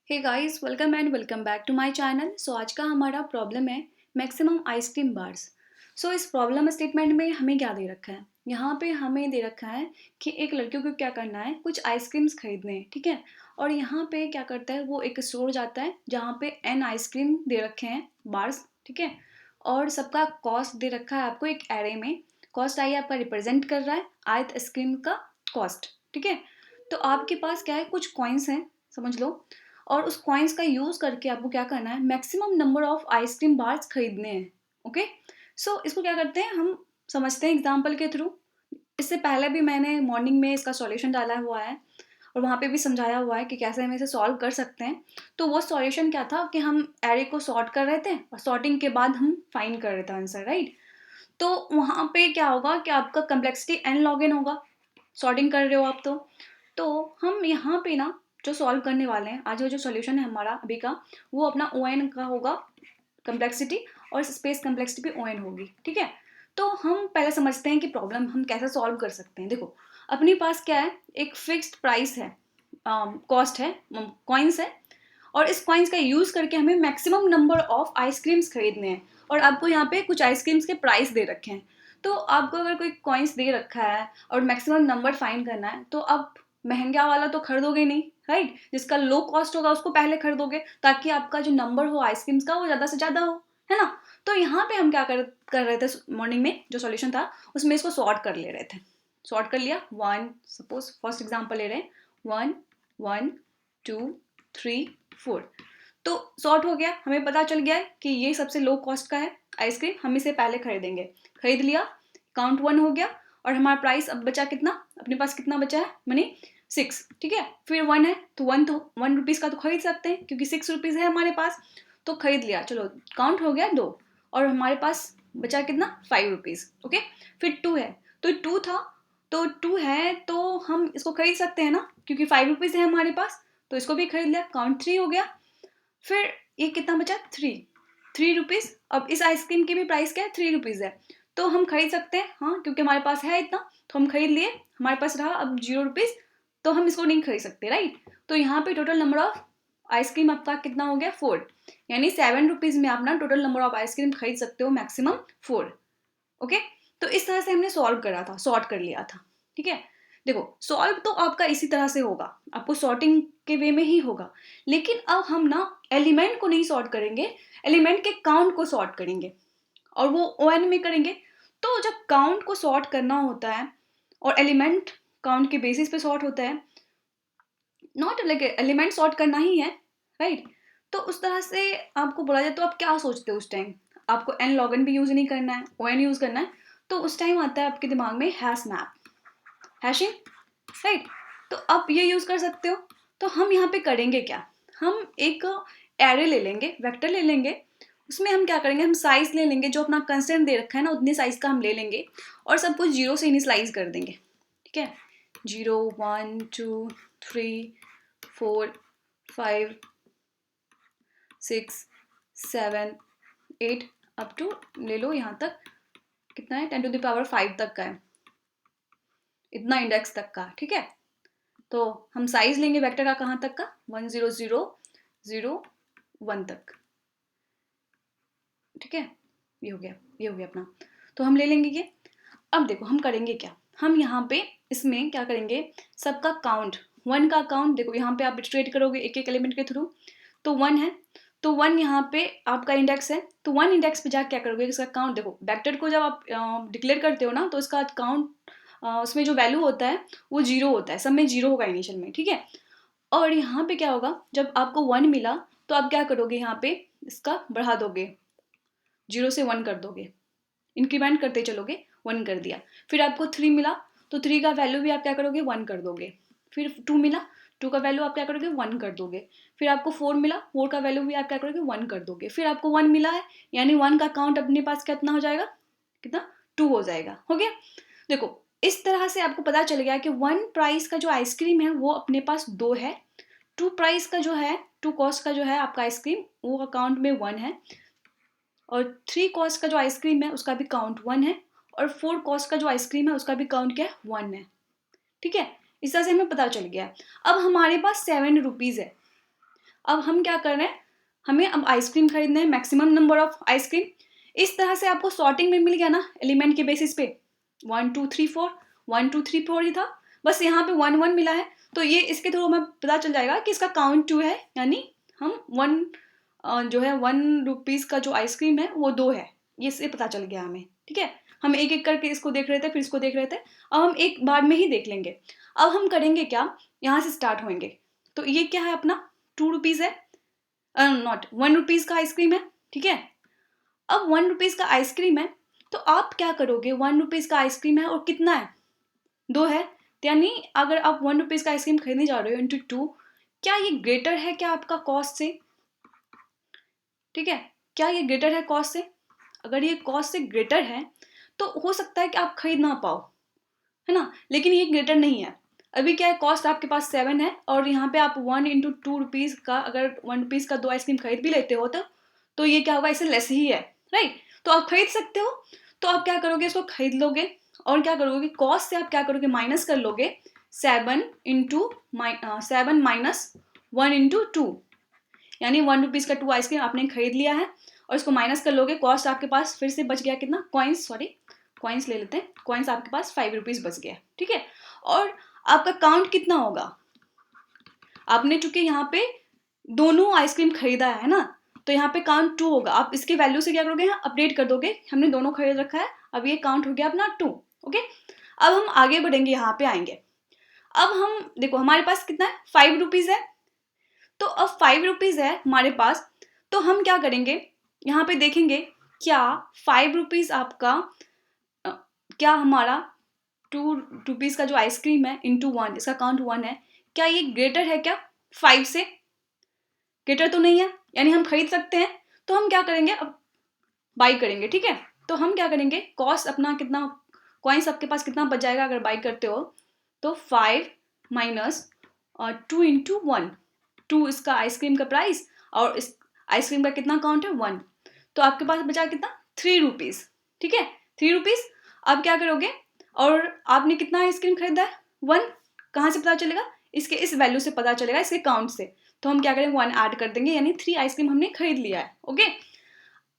Hey guys, welcome and welcome back to my channel. So आज का हमारा problem है मैक्सिमम आइसक्रीम बार्स। सो इस प्रॉब्लम स्टेटमेंट में हमें क्या दे रखा है, यहाँ पे हमें दे रखा है कि एक लड़कियों को क्या करना है, कुछ आइसक्रीम्स खरीदने हैं, ठीक है। और यहाँ पे क्या करता है, वो एक स्टोर जाता है जहाँ पे एन आइसक्रीम दे रखे हैं बार्स, ठीक है। और सबका कॉस्ट दे रखा है आपको एक एरे में। कॉस्ट आई आपका रिप्रेजेंट कर रहा है आइसक्रीम का कॉस्ट, ठीक है। तो आपके पास क्या है, कुछ कॉइन्स हैं समझ लो। और उस कॉइन्स का यूज़ करके आपको क्या करना है, maximum number of ice cream bars खरीदने हैं। ओके, सो इसको क्या करते हैं, हम समझते हैं एग्जाम्पल के थ्रू। इससे पहले भी मैंने मॉर्निंग में इसका सॉल्यूशन डाला हुआ है और वहाँ पे भी समझाया हुआ है कि कैसे हम इसे सॉल्व कर सकते हैं। तो वो सॉल्यूशन क्या था कि हम एरे को सॉर्ट कर रहे थे और सॉर्टिंग के बाद हम फाइंड कर रहे थे आंसर, राइट। तो वहाँ पे क्या होगा कि आपका कम्प्लेक्सिटी एन लॉग एन होगा, सॉर्टिंग कर रहे हो आप। तो हम यहाँ पे ना जो सॉल्व करने वाले हैं आज, वो जो सॉल्यूशन है हमारा अभी का, वो अपना ओ एन का होगा कम्प्लेक्सिटी, और स्पेस कम्प्लेक्सिटी भी ओ एन होगी, ठीक है। तो हम पहले समझते हैं कि प्रॉब्लम हम कैसे सॉल्व कर सकते हैं। देखो, अपने पास क्या है, एक फिक्स्ड प्राइस है, कॉस्ट है, कॉइन्स है। और इस कॉइन्स का यूज़ करके हमें मैक्सिमम नंबर ऑफ आइसक्रीम्स खरीदने हैं। और आपको यहाँ पे कुछ आइसक्रीम्स के प्राइस दे रखे हैं। तो आपको अगर कोई कॉइन्स दे रखा है और मैक्सिमम नंबर फाइंड करना है, तो आप महंगा वाला तो खरीदोगे नहीं, राइट। जिसका लो कॉस्ट होगा उसको पहले खरीदोगे, ताकि आपका जो नंबर हो आइसक्रीम्स का वो ज़्यादा से ज़्यादा हो, है ना। तो यहाँ पे हम क्या कर रहे थे, मॉर्निंग में जो सॉल्यूशन था उसमें इसको सॉर्ट कर ले रहे थे। सॉर्ट कर लिया, वन, सपोज फर्स्ट एग्जाम्पल ले रहे हैं, one, one, two, three, four. तो सॉर्ट हो गया, हमें पता चल गया है कि ये सबसे लो कॉस्ट का है आइसक्रीम, हम इसे पहले खरीदेंगे। खरीद लिया, काउंट वन हो गया। और हमारा प्राइस अब बचा कितना, अपने पास कितना बचा है मनी, 6, ठीक है। फिर वन है तो 1 रुपीज़ का तो खरीद सकते हैं क्योंकि 6 रुपीज़ है हमारे पास। तो खरीद लिया, चलो काउंट हो गया 2। और हमारे पास बचा कितना, 5 रुपीज़, ओके। फिर टू है, तो टू था, तो टू है तो हम इसको खरीद सकते हैं ना, क्योंकि 5 रुपीज़ है हमारे पास। तो इसको भी खरीद लिया, काउंट 3 हो गया। फिर ये कितना बचा, 3 रुपीज़। अब इस आइसक्रीम की भी प्राइस क्या है, 3 रुपीज़ है। तो हम खरीद सकते हैं, हाँ, क्योंकि हमारे पास है इतना। तो हम खरीद लिए, हमारे पास रहा अब 0 रुपीज़। तो हम इसको नहीं खरीद सकते, राइट। तो यहाँ पे टोटल नंबर ऑफ आइसक्रीम आपका कितना हो गया, 4। यानी 7 रुपीज़ में आप ना टोटल नंबर ऑफ आइसक्रीम खरीद सकते हो, मैक्सिमम 4। ओके। तो इस तरह से हमने सॉल्व करा था, सॉर्ट कर लिया था, ठीक है। देखो, सॉल्व तो आपका इसी तरह से होगा, आपको सॉर्टिंग के वे में ही होगा। लेकिन अब हम ना एलिमेंट को नहीं सॉर्ट करेंगे, एलिमेंट के काउंट को सॉर्ट करेंगे, और वो ओ एन में करेंगे। तो जब काउंट को सॉर्ट करना होता है और एलिमेंट काउंट के बेसिस पे सॉर्ट होता है, नॉट लाइक एलिमेंट सॉर्ट करना ही है, राइट। तो उस तरह से आपको बोला जाए तो आप क्या सोचते हो उस टाइम, आपको एन लॉगन भी यूज नहीं करना है, ओ एन यूज करना है। तो उस टाइम आता है आपके दिमाग में हैश मैप, हैशिंग, राइट। तो आप ये यूज कर सकते हो। तो हम यहाँ पे करेंगे क्या, हम एक एरे ले लेंगे, वेक्टर ले लेंगे। उसमें हम क्या करेंगे, हम साइज ले लेंगे, जो अपना कंस्टेंट दे रखा है ना उतने साइज का हम ले लेंगे। और सब कुछ जीरो से इनिशियलाइज कर देंगे, ठीक है। 0, 1, 2, 3, 4, 5, 6, 7, 8, अप टू ले लो यहाँ तक, कितना है, 10⁵ तक का है, इतना इंडेक्स तक का, ठीक है। तो हम साइज लेंगे वेक्टर का, कहाँ तक का, 1 0 0 0 1 तक, ठीक है। ये हो गया, ये हो गया अपना। तो हम ले लेंगे ये। अब देखो हम करेंगे क्या, हम यहाँ पे इसमें क्या करेंगे, सबका काउंट, वन का काउंट, देखो यहाँ पे आप इटरेट करोगे एक एक एलिमेंट के थ्रू। तो वन है, तो वन यहाँ पे आपका इंडेक्स है। तो वन इंडेक्स पे जाके क्या करोगे, इसका काउंट, देखो वेक्टर को जब आप डिक्लेयर करते हो ना, तो इसका काउंट, उसमें जो वैल्यू होता है वो जीरो होता है, सब में जीरो होगा इनिशियल में, ठीक है। और यहाँ पे क्या होगा, जब आपको वन मिला तो आप क्या करोगे, यहाँ पे इसका बढ़ा दोगे, 0 से 1 कर दोगे, इंक्रीमेंट करते चलोगे, 1 कर दिया। फिर आपको 3 मिला, तो 3 का वैल्यू भी आप क्या करोगे, 1 कर दोगे। फिर 2 मिला, 2 का वैल्यू आप क्या करोगे, 1 कर दोगे। फिर आपको 4 मिला, 4 का वैल्यू भी आप क्या करोगे, 1 कर दोगे। फिर आपको 1 मिला है, यानी 1 का काउंट अपने पास कितना हो जाएगा, कितना, 2 हो जाएगा, हो गया। देखो, इस तरह से आपको पता चल गया कि 1 प्राइस का जो आइसक्रीम है वो अपने पास 2 है, 2 प्राइस का जो है, 2 कॉस्ट का जो है आपका आइसक्रीम, वो अकाउंट में 1 है। और 3 कॉस्ट का जो आइसक्रीम है उसका भी काउंट 1 है। और 4 कॉस्ट का जो आइसक्रीम है उसका भी काउंट क्या है, 1 है, ठीक है। इस तरह से हमें पता चल गया। अब हमारे पास 7 रुपीज़ है, अब हम क्या कर रहे हैं, हमें अब आइसक्रीम खरीदना है, मैक्सिमम नंबर ऑफ आइसक्रीम। इस तरह से आपको सॉर्टिंग में मिल गया ना, एलिमेंट के बेसिस पे 1 2 3 4, 1 2 3 4 ही था, बस यहाँ पे 1 1 मिला है। तो ये इसके थ्रू हमें पता चल जाएगा कि इसका काउंट 2 है, यानी हम 1 जो है 1 रुपीज़ का जो आइसक्रीम है वो 2 है, ये इससे पता चल गया हमें। ठीक है, हम एक एक करके इसको देख रहे थे, फिर इसको देख रहे थे, अब हम एक बार में ही देख लेंगे। अब हम करेंगे क्या, यहाँ से स्टार्ट होंगे। तो ये क्या है अपना 2 रुपीज़ है, नॉट 1 रुपीज़ का आइसक्रीम है। ठीक है, अब 1 रुपीज़ का आइसक्रीम है, तो आप क्या करोगे, 1 रुपीज़ का आइसक्रीम है और कितना है, 2 है, तो यानी अगर आप 1 रुपीज़ का आइसक्रीम खरीदने जा रहे हो इंटू 2, क्या ये ग्रेटर है क्या आपका कॉस्ट से? ठीक है, क्या ये ग्रेटर है कॉस्ट से? अगर ये कॉस्ट से ग्रेटर है तो हो सकता है कि आप खरीद ना पाओ, है ना, लेकिन ये ग्रेटर नहीं है। अभी क्या है, कॉस्ट आपके पास 7 है और यहाँ पे आप 1 इंटू 2 रुपीज़ का, अगर 1 रुपीज़ का 2 आइसक्रीम खरीद भी लेते हो तो ये क्या होगा, इससे लेस ही है, राइट। तो आप खरीद सकते हो, तो आप क्या करोगे, इसको खरीद लोगे और क्या करोगे, कॉस्ट से आप क्या करोगे, माइनस कर लोगे 7 माइनस 1 इंटू 2, यानी 1 रुपीज़ का 2 आइसक्रीम आपने खरीद लिया है और इसको माइनस कर लोगे, कॉस्ट आपके पास फिर से बच गया कितना, कॉइन्स ले लेते हैं, कॉइन्स आपके पास 5 रुपीज़ बच गया। ठीक है, और आपका काउंट कितना होगा, आपने चूंकि यहाँ पे दोनों आइसक्रीम खरीदा है ना, तो यहाँ पे काउंट 2 होगा। आप इसके वैल्यू से क्या करोगे, अपडेट कर दोगे, हमने दोनों खरीद रखा है, अब ये काउंट हो गया अपना 2। ओके, अब हम आगे बढ़ेंगे, यहाँ पे आएंगे। अब हम देखो हमारे पास कितना है, 5 रुपीज़ है, तो अब 5 रुपीज़ है हमारे पास, तो हम क्या करेंगे, यहाँ पे देखेंगे क्या 5 रुपीज़ आपका अ, क्या हमारा 2 रुपीज़ का जो आइसक्रीम है इंटू 1, इसका काउंट 1 है, क्या ये ग्रेटर है क्या 5 से? ग्रेटर तो नहीं है, यानी हम खरीद सकते हैं। तो हम क्या करेंगे, अब बाई करेंगे। ठीक है, तो हम क्या करेंगे, कॉस्ट अपना कितना, कॉइन्स आपके पास कितना बच जाएगा अगर बाई करते हो, तो 5 माइनस 2 इंटू 1, 2 इसका आइसक्रीम का प्राइस और इस आइसक्रीम का कितना काउंट है 1, तो आपके पास बचा कितना 3 रुपीज़। ठीक है, 3 रुपीज़। अब क्या करोगे, और आपने कितना आइसक्रीम खरीदा है 1, कहाँ से पता चलेगा, इसके इस वैल्यू से पता चलेगा, इसके काउंट से। तो हम क्या करेंगे 1 ऐड कर देंगे, यानी 3 आइसक्रीम हमने खरीद लिया है। ओके,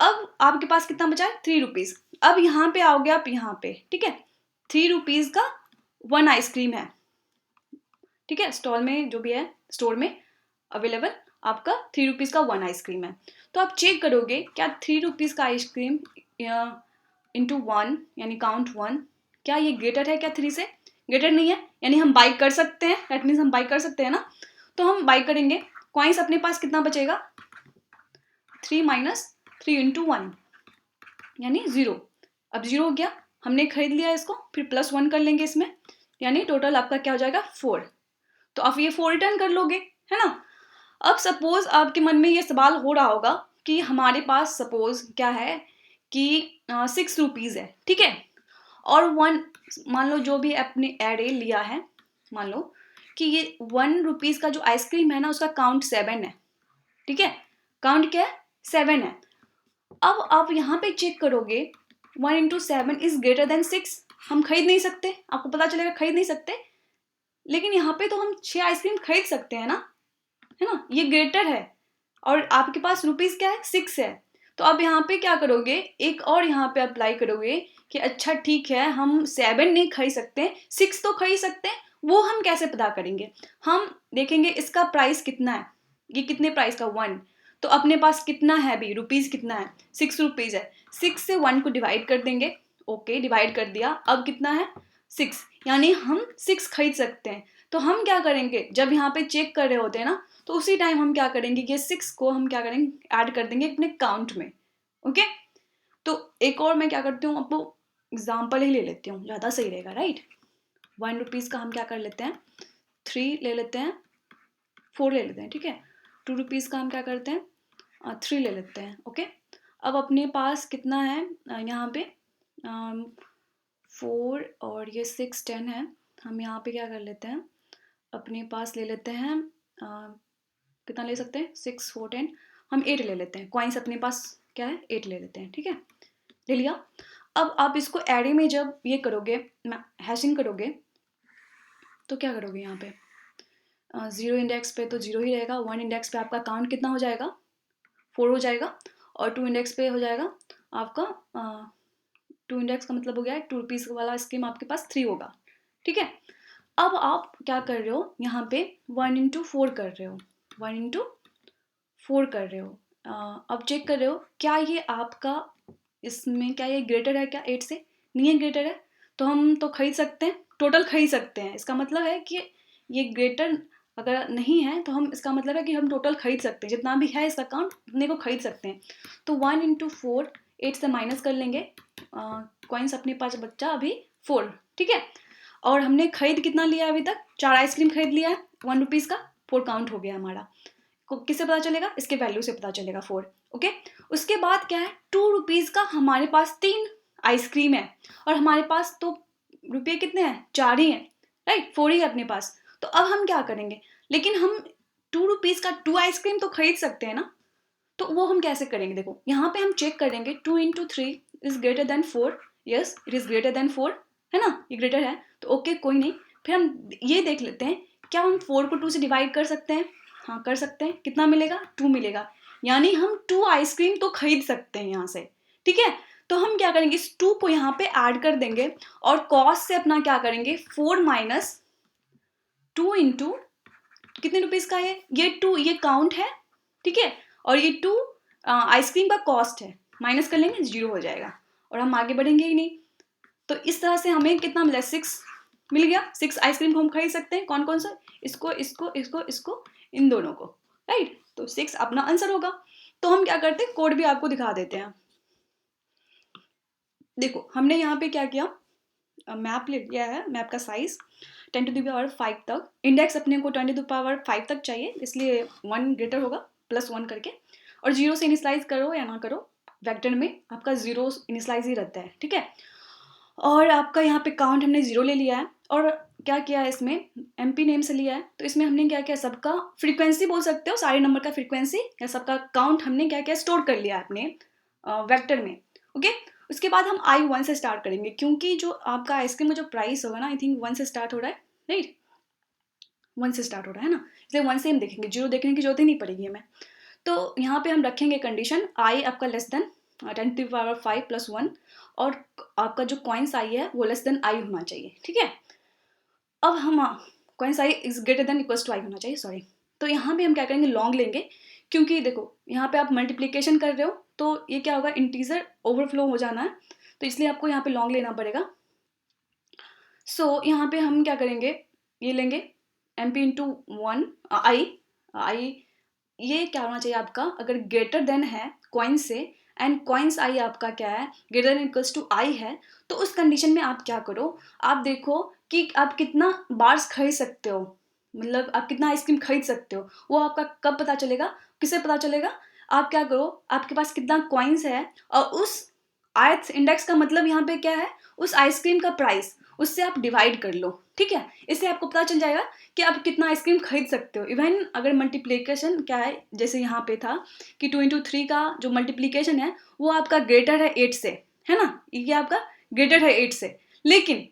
अब आपके पास कितना बचा है 3 रुपीज़। अब यहाँ पे आओगे आप यहाँ पे, ठीक है, 3 रुपीज़ का 1 आइसक्रीम है। ठीक है, स्टॉल में जो भी है, स्टोर में अवेलेबल आपका 3 रुपीज़ का 1 आइसक्रीम है। तो आप चेक करोगे क्या 3 रुपीज़ का आइसक्रीम इंटू 1 यानी काउंट 1, क्या ये ग्रेटर है क्या 3 से? ग्रेटर नहीं है, यानी हम बाई कर सकते हैं, दैट मीन्स हम बाई कर सकते हैं ना। तो हम बाई करेंगे, कॉइन्स अपने पास कितना बचेगा, 3 माइनस 3 इंटू 1 यानी 0। अब 0 हो गया, हमने खरीद लिया इसको, फिर प्लस 1 कर लेंगे इसमें, यानी टोटल आपका क्या हो जाएगा 4। तो आप ये 4 रिटर्न कर लोगे, है ना। अब सपोज आपके मन में ये सवाल हो रहा होगा कि हमारे पास सपोज क्या है कि 6 रुपीज़ है, ठीक है, और 1, मान लो जो भी आपने एरे लिया है, मान लो कि ये 1 रुपीज़ का जो आइसक्रीम है ना, उसका काउंट 7 है। ठीक है, काउंट क्या है 7 है। अब आप यहाँ पे चेक करोगे 1 इंटू 7 इज ग्रेटर देन 6, हम खरीद नहीं सकते, आपको पता चलेगा खरीद नहीं सकते, लेकिन यहाँ पे तो हम 6 आइसक्रीम खरीद सकते हैं ना, है ना, ये ग्रेटर है और आपके पास रुपीज़ क्या है 6 है। तो अब यहाँ पे क्या करोगे, एक और यहाँ पे अप्लाई करोगे कि अच्छा ठीक है, हम 7 नहीं खरीद सकते, 6 तो खरीद सकते हैं, वो हम कैसे पता करेंगे, हम देखेंगे इसका प्राइस कितना है, ये कितने प्राइस का 1, तो अपने पास कितना है अभी रुपीज़ कितना है 6 रुपीज़ है, 6 से 1 को डिवाइड कर देंगे। ओके, डिवाइड कर दिया, अब कितना है 6, यानी हम 6 खरीद सकते हैं। तो हम क्या करेंगे, जब यहाँ पे चेक कर रहे होते हैं ना, तो उसी टाइम हम क्या करेंगे, ये 6 को हम क्या करेंगे ऐड कर देंगे अपने काउंट में। ओके, तो एक और मैं क्या करती हूँ, आपको एग्जाम्पल ही ले लेती हूँ, ज़्यादा सही रहेगा, राइट। 1 रुपीज़ का हम क्या कर लेते हैं 3 ले लेते हैं, 4 ले लेते हैं, ठीक है। 2 रुपीज़ का हम क्या करते हैं 3 ले लेते हैं। ओके, अब अपने पास कितना है यहाँ पे 4 और ये 6 10 है, हम यहाँ पे क्या कर लेते हैं, अपने पास ले लेते हैं कितना ले सकते हैं 6 4 10, हम 8 ले लेते हैं, कॉइन्स अपने पास क्या है 8 ले लेते हैं। ठीक है, ले लिया। अब आप इसको एरे में जब ये करोगे, हैशिंग करोगे, तो क्या करोगे यहाँ पे 0 इंडेक्स पे तो 0 ही रहेगा, 1 इंडेक्स पे आपका काउंट कितना हो जाएगा, 4 हो जाएगा, और 2 इंडेक्स पे हो जाएगा आपका 2 इंडेक्स का मतलब हो गया 2 रुपीज़ वाला स्कीम आपके पास 3 होगा, ठीक है। अब आप क्या कर रहे हो यहाँ पे 1 इंटू 4 कर रहे हो, 1 इंटू 4 कर रहे हो। अब चेक कर रहे हो क्या ये आपका इसमें क्या ये ग्रेटर है क्या 8 से, नहीं है ग्रेटर है, तो हम तो खरीद सकते हैं, टोटल खरीद सकते हैं। इसका मतलब है कि ये ग्रेटर अगर नहीं है तो हम, इसका मतलब है कि हम टोटल खरीद सकते हैं, जितना भी है इसका अकाउंट उतने को खरीद सकते हैं। तो 1 इंटू 4 8 से माइनस कर लेंगे, कॉइन्स अपने पास बच्चा अभी 4, ठीक है। और हमने खरीद कितना लिया अभी तक, 4 आइसक्रीम खरीद लिया है 1 रुपीज़ का, 4 काउंट हो गया हमारा। किससे पता चलेगा, इसके वैल्यू से पता चलेगा 4, ओके। उसके बाद क्या है 2 रुपीज़ का हमारे पास 3 आइसक्रीम है, और हमारे पास तो रुपये कितने हैं, 4 ही हैं, राइट, 4 ही है अपने पास। तो अब हम क्या करेंगे, लेकिन हम 2 रुपीज़ का 2 आइसक्रीम तो खरीद सकते हैं ना, तो वो हम कैसे करेंगे, देखो यहाँ पे हम चेक करेंगे 2 into 3 is greater then 4, yes it is greater than 4, है ना, ये ग्रेटर है तो ओके कोई नहीं। फिर हम ये देख लेते हैं क्या हम 4 को 2 से डिवाइड कर सकते हैं, हाँ कर सकते हैं, कितना मिलेगा 2 मिलेगा, यानी हम 2 आइसक्रीम तो खरीद सकते हैं यहाँ से, ठीक है। तो हम क्या करेंगे, इस 2 को यहाँ पे ऐड कर देंगे, और कॉस्ट से अपना क्या करेंगे 4 माइनस 2 इंटू कितने रुपीज़ का है ये 2, ये काउंट है, ठीक है, और ये 2 आइसक्रीम का कॉस्ट है, माइनस कर लेंगे 0 हो जाएगा, और हम आगे बढ़ेंगे ही नहीं। तो इस तरह से हमें कितना मिला, 6 मिल गया, 6 आइसक्रीम को हम खरीद सकते हैं, कौन कौन सा, इसको इसको इसको इसको, इन दोनों को, राइट। तो 6 अपना आंसर होगा। तो हम क्या करते हैं, कोड भी आपको दिखा देते हैं। देखो हमने यहाँ पे क्या किया, मैप ले लिया है, मैप का साइज 10 टू द पावर 5 तक, इंडेक्स अपने को 10 टू द पावर 5 तक चाहिए, इसलिए 1 ग्रेटर होगा +1 करके, और 0 से इनिशलाइज करो या ना करो, वेक्टर में आपका 0 इनिशलाइज ही रहता है, ठीक है। और आपका यहाँ पे काउंट हमने 0 ले लिया है, और क्या किया है इसमें, MP नेम से लिया है, तो इसमें हमने क्या किया, सबका फ्रीक्वेंसी बोल सकते हो, सारे नंबर का फ्रीक्वेंसी या सबका काउंट हमने क्या किया, स्टोर कर लिया है अपने वेक्टर में, ओके। उसके बाद हम I1 से स्टार्ट करेंगे, क्योंकि जो आपका आइसक्रीम का जो प्राइस होगा ना, आई थिंक 1 से स्टार्ट हो रहा है, राइट, 1 से स्टार्ट हो रहा है ना, इसलिए 1 से हम देखेंगे, 0 देखने की जरूरत ही नहीं पड़ेगी हमें। तो यहाँ पे हम रखेंगे कंडीशन I आपका लेस देन 10 टू पावर 5 + 1, और आपका जो कॉइन्स आई है वो लेस देन I होना चाहिए, ठीक है। अब हम coins i is greater than equals to I होना चाहिए, सॉरी। तो यहाँ पे हम क्या करेंगे, लॉन्ग लेंगे, क्योंकि देखो यहाँ पे आप मल्टीप्लीकेशन कर रहे हो, तो ये क्या होगा, इंटीजर ओवरफ्लो हो जाना है, तो इसलिए आपको यहाँ पे लॉन्ग लेना पड़ेगा। सो यहाँ पे हम क्या करेंगे, ये लेंगे MP इंटू 1 I, ये क्या होना चाहिए आपका, अगर ग्रेटर देन है कॉइन से, एंड कॉइन्स आई आपका क्या है, greater than equals to I है, तो उस कंडीशन में आप क्या करो, आप देखो कि आप कितना बार्स खरीद सकते हो, मतलब आप कितना आइसक्रीम खरीद सकते हो, वो आपका कब पता चलेगा, किससे पता चलेगा, आप क्या करो, आपके पास कितना कॉइन्स है, और उस ith इंडेक्स का मतलब यहाँ पे क्या है, उस आइसक्रीम का प्राइस, उससे आप डिवाइड कर लो, ठीक है। इससे आपको पता चल जाएगा कि आप कितना आइसक्रीम खरीद सकते हो। इवन अगर मल्टीप्लिकेशन क्या है, जैसे यहाँ पे था कि 2 इंटू 3 का जो मल्टीप्लिकेशन है वो आपका ग्रेटर है 8 से, है ना, ये आपका ग्रेटर है 8 से, लेकिन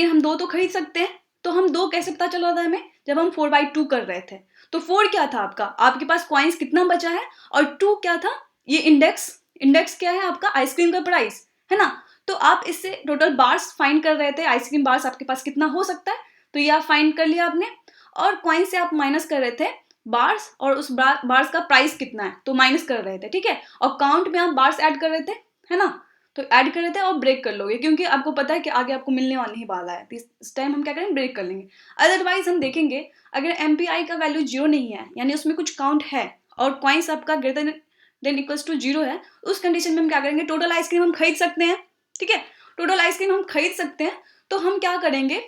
हम 2 तो खरीद सकते हैं, तो हम 2 कैसे पता चल रहा था हमें, जब हम 4/2 कर रहे थे, तो 4 क्या था आपका, आपके पास कॉइन्स कितना बचा है, और 2 क्या था, ये इंडेक्स क्या है आपका, आइसक्रीम का प्राइस, है ना। तो आप इससे टोटल बार्स फाइंड कर रहे थे, आइसक्रीम बार्स आपके पास कितना हो सकता है, तो ये आप फाइंड कर लिया आपने, और कॉइन से आप माइनस कर रहे थे बार्स, और उस बार्स का प्राइस कितना है तो माइनस कर रहे थे, ठीक है, और काउंट में आप बार्स ऐड कर रहे थे, है ना, तो ऐड कर रहे थे और ब्रेक कर लोगे, क्योंकि आपको पता है कि आगे आपको मिलने वाला ही वाला है, तो इस टाइम हम क्या करेंगे, ब्रेक कर लेंगे। अदरवाइज हम देखेंगे अगर MPI का वैल्यू 0 नहीं है, यानी उसमें कुछ काउंट है, और कॉइन्स आपका ग्रेटर देन इक्वल्स टू 0 है, उस कंडीशन में हम क्या करेंगे, टोटल आइसक्रीम हम खरीद सकते हैं, ठीक है, टोटल आइसक्रीम हम खरीद सकते हैं, तो हम क्या करेंगे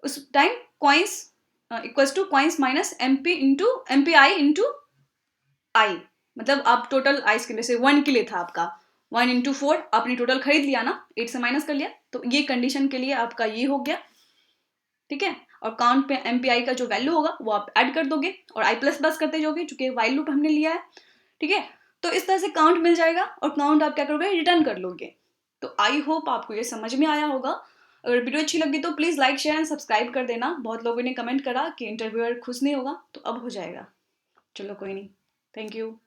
उस time, coins equals two coins minus MPI into I, मतलब आप टोटल आइसक्रीम जैसे 1 के लिए था आपका 1 इंटू 4, आपने टोटल खरीद लिया ना, 8 से माइनस कर लिया, तो ये कंडीशन के लिए आपका ये हो गया, ठीक है। और काउंट पे MPI का जो वैल्यू होगा वो आप ऐड कर दोगे, और I प्लस प्लस करते जाओगे, चूंकि वाइल लूप हमने लिया है, ठीक है। तो इस तरह से काउंट मिल जाएगा, और काउंट आप क्या करोगे, रिटर्न कर लोगे। तो आई होप आपको ये समझ में आया होगा। अगर वीडियो अच्छी लगी तो please like, share and subscribe कर देना। बहुत लोगों ने कमेंट करा कि इंटरव्यूअर खुश नहीं होगा, तो अब हो जाएगा। चलो कोई नहीं। Thank you.